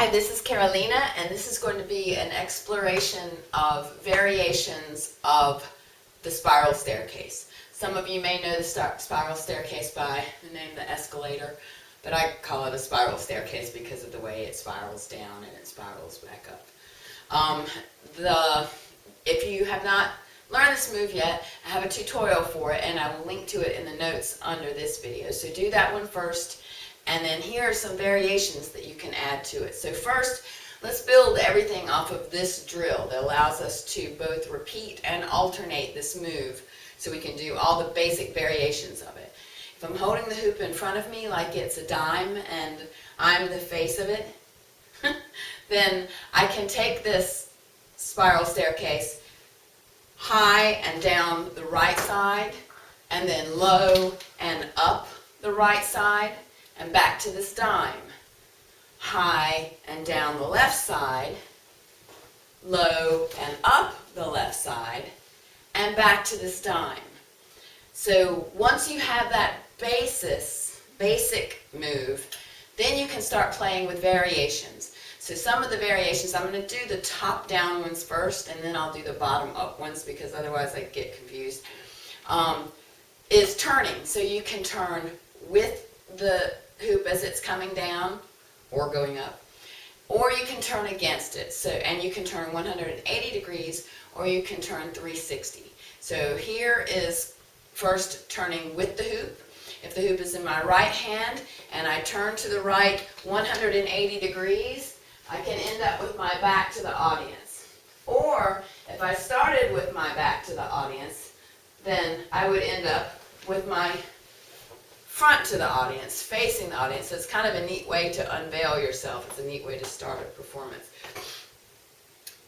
Hi, this is Caroleena, and this is going to be an exploration of variations of the spiral staircase. Some of you may know the spiral staircase by the name the escalator, but I call it a spiral staircase because of the way it spirals down and it spirals back up. If you have not learned this move yet, I have a tutorial for it, and I will link to it in the notes under this video. So do that one first. And then here are some variations that you can add to it. So first, let's build everything off of this drill that allows us to both repeat and alternate this move so we can do all the basic variations of it. If I'm holding the hoop in front of me like it's a dime and I'm the face of it, then I can take this spiral staircase high and down the right side, and then low and up the right side, and back to this dime. High and down the left side, low and up the left side, and back to this dime. So once you have that basic move, then you can start playing with variations. So some of the variations, I'm going to do the top down ones first, and then I'll do the bottom up ones because otherwise I get confused, is turning. So you can turn with the hoop as it's coming down or going up, or you can turn against it. So, and you can turn 180 degrees, or you can turn 360. So here is first turning with the hoop. If the hoop is in my right hand and I turn to the right 180 degrees, I can end up with my back to the audience. Or if I started with my back to the audience, then I would end up with my front to the audience, facing the audience. So it's kind of a neat way to unveil yourself. It's a neat way to start a performance.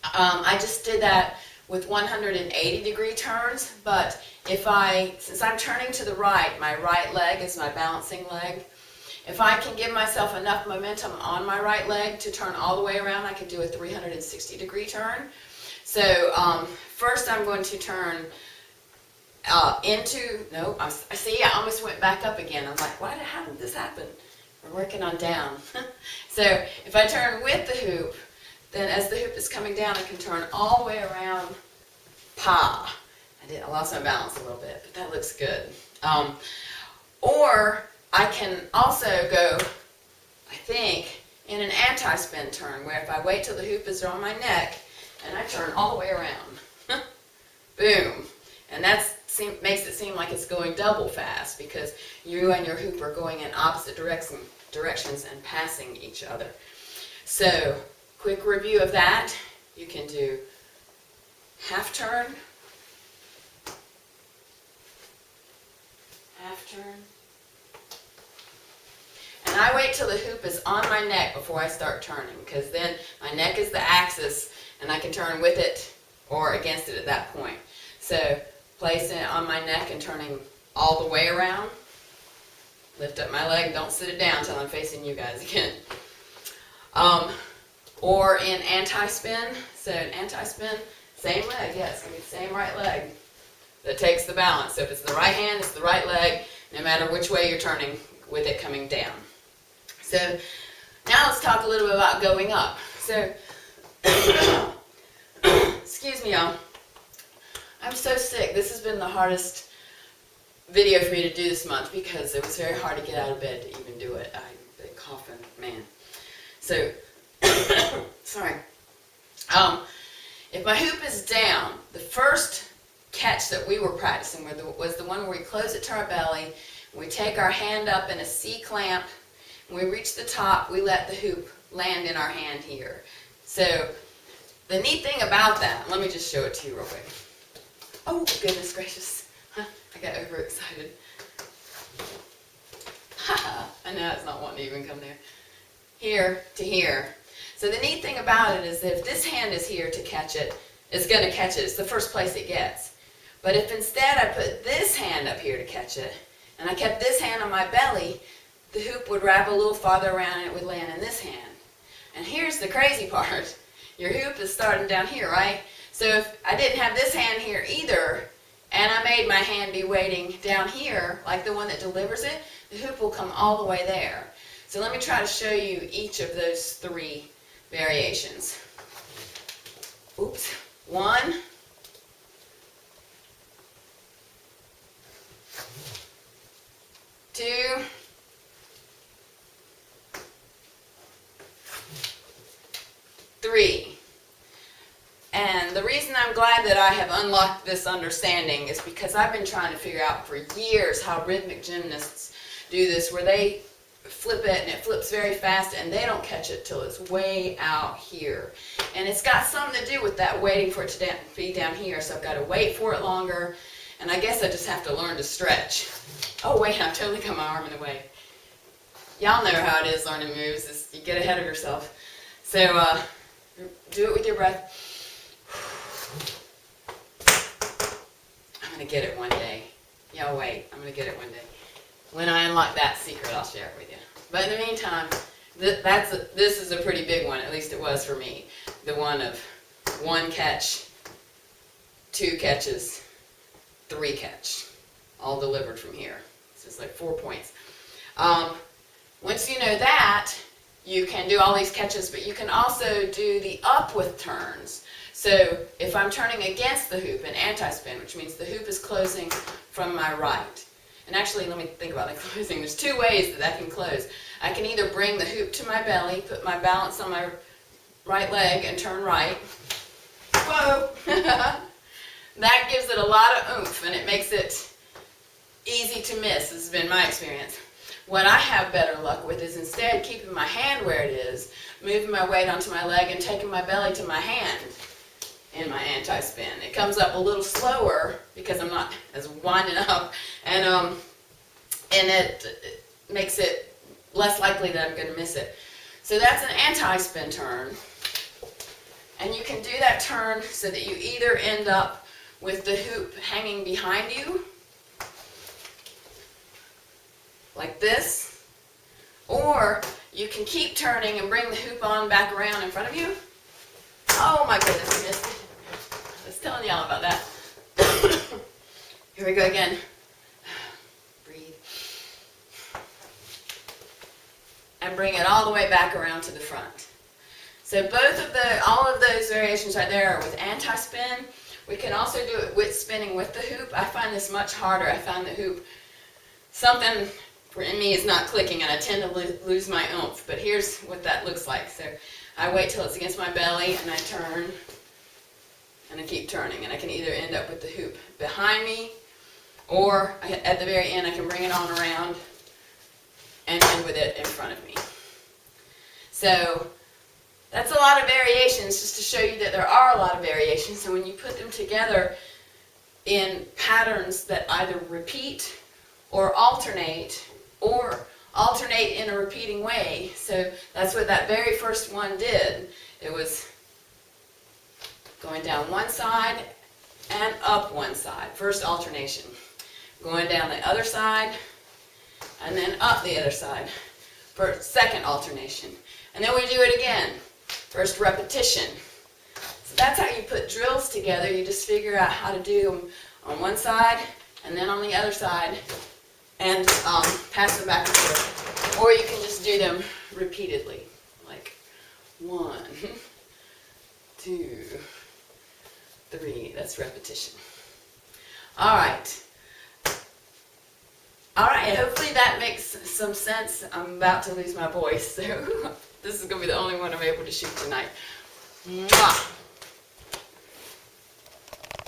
I just did that with 180 degree turns, but since I'm turning to the right, my right leg is my balancing leg. If I can give myself enough momentum on my right leg to turn all the way around, I can do a 360 degree turn. So first I'm going to turn I see I almost went back up again. I'm like, how did this happen? We're working on down. So if I turn with the hoop, then as the hoop is coming down, I can turn all the way around, pa. I lost my balance a little bit, but that looks good. Or I can also go, I think, in an anti-spin turn, where if I wait till the hoop is on my neck, and I turn all the way around. Boom. And that makes it seem like it's going double fast because you and your hoop are going in opposite directions and passing each other. So, quick review of that. You can do half turn, half turn, and I wait till the hoop is on my neck before I start turning, because then my neck is the axis and I can turn with it or against it at that point. So, placing it on my neck and turning all the way around. Lift up my leg, don't sit it down until I'm facing you guys again. Or in anti-spin. So in anti-spin, same leg, yeah, it's going to be the same right leg that takes the balance. So if it's the right hand, it's the right leg, no matter which way you're turning with it coming down. So now let's talk a little bit about going up. So, excuse me y'all. I'm so sick. This has been the hardest video for me to do this month because it was very hard to get out of bed to even do it. I've been coughing, man. So, sorry. If my hoop is down, the first catch that we were practicing was the one where we close it to our belly, we take our hand up in a C-clamp, when we reach the top, we let the hoop land in our hand here. So, the neat thing about that, let me just show it to you real quick. Oh, goodness gracious. I got overexcited. I know it's not wanting to even come there. Here to here. So the neat thing about it is that if this hand is here to catch it, it's going to catch it. It's the first place it gets. But if instead I put this hand up here to catch it, and I kept this hand on my belly, the hoop would wrap a little farther around and it would land in this hand. And here's the crazy part. Your hoop is starting down here, right? So if I didn't have this hand here either, and I made my hand be waiting down here, like the one that delivers it, the hoop will come all the way there. So let me try to show you each of those three variations. Oops. 1, 2, 3. And the reason I'm glad that I have unlocked this understanding is because I've been trying to figure out for years how rhythmic gymnasts do this, where they flip it and it flips very fast and they don't catch it till it's way out here. And it's got something to do with that waiting for it to be down here, so I've got to wait for it longer, and I guess I just have to learn to stretch. Oh wait, I've totally got my arm in the way. Y'all know how it is learning moves, is you get ahead of yourself. So do it with your breath. I'm going to get it one day. Y'all wait, I'm going to get it one day. When I unlock that secret, I'll share it with you. But in the meantime, this is a pretty big one, at least it was for me. The one of 1 catch, 2 catches, 3 catch, all delivered from here. It's just like 4 points. Once you know that, you can do all these catches, but you can also do the up with turns. So if I'm turning against the hoop, an anti-spin, which means the hoop is closing from my right. And actually, let me think about the closing. There's 2 ways that can close. I can either bring the hoop to my belly, put my balance on my right leg, and turn right. Whoa! That gives it a lot of oomph, and it makes it easy to miss. This has been my experience. What I have better luck with is instead keeping my hand where it is, moving my weight onto my leg, and taking my belly to my hand in my anti-spin. It comes up a little slower because I'm not as winding up, and it makes it less likely that I'm going to miss it. So that's an anti-spin turn, and you can do that turn so that you either end up with the hoop hanging behind you, like this, or you can keep turning and bring the hoop on back around in front of you. Oh my goodness, I missed it. I was telling y'all about that. Here we go again. Breathe. And bring it all the way back around to the front. So all of those variations right there are with anti-spin. We can also do it with spinning with the hoop. I find this much harder. I find the hoop, something in me is not clicking, and I tend to lose my oomph. But here's what that looks like. So I wait till it's against my belly, and I turn, and I keep turning. And I can either end up with the hoop behind me, or at the very end I can bring it on around and end with it in front of me. So that's a lot of variations, just to show you that there are a lot of variations. And when you put them together in patterns that either repeat or alternate in a repeating way. So that's what that very first one did. It was going down one side and up one side. First alternation. Going down the other side and then up the other side for second alternation. And then we do it again. First repetition. So that's how you put drills together. You just figure out how to do them on one side and then on the other side, and pass them back and forth. Or you can just do them repeatedly, like 1, 2, 3. That's repetition. All right. All right, hopefully that makes some sense. I'm about to lose my voice, so this is going to be the only one I'm able to shoot tonight. Mwah.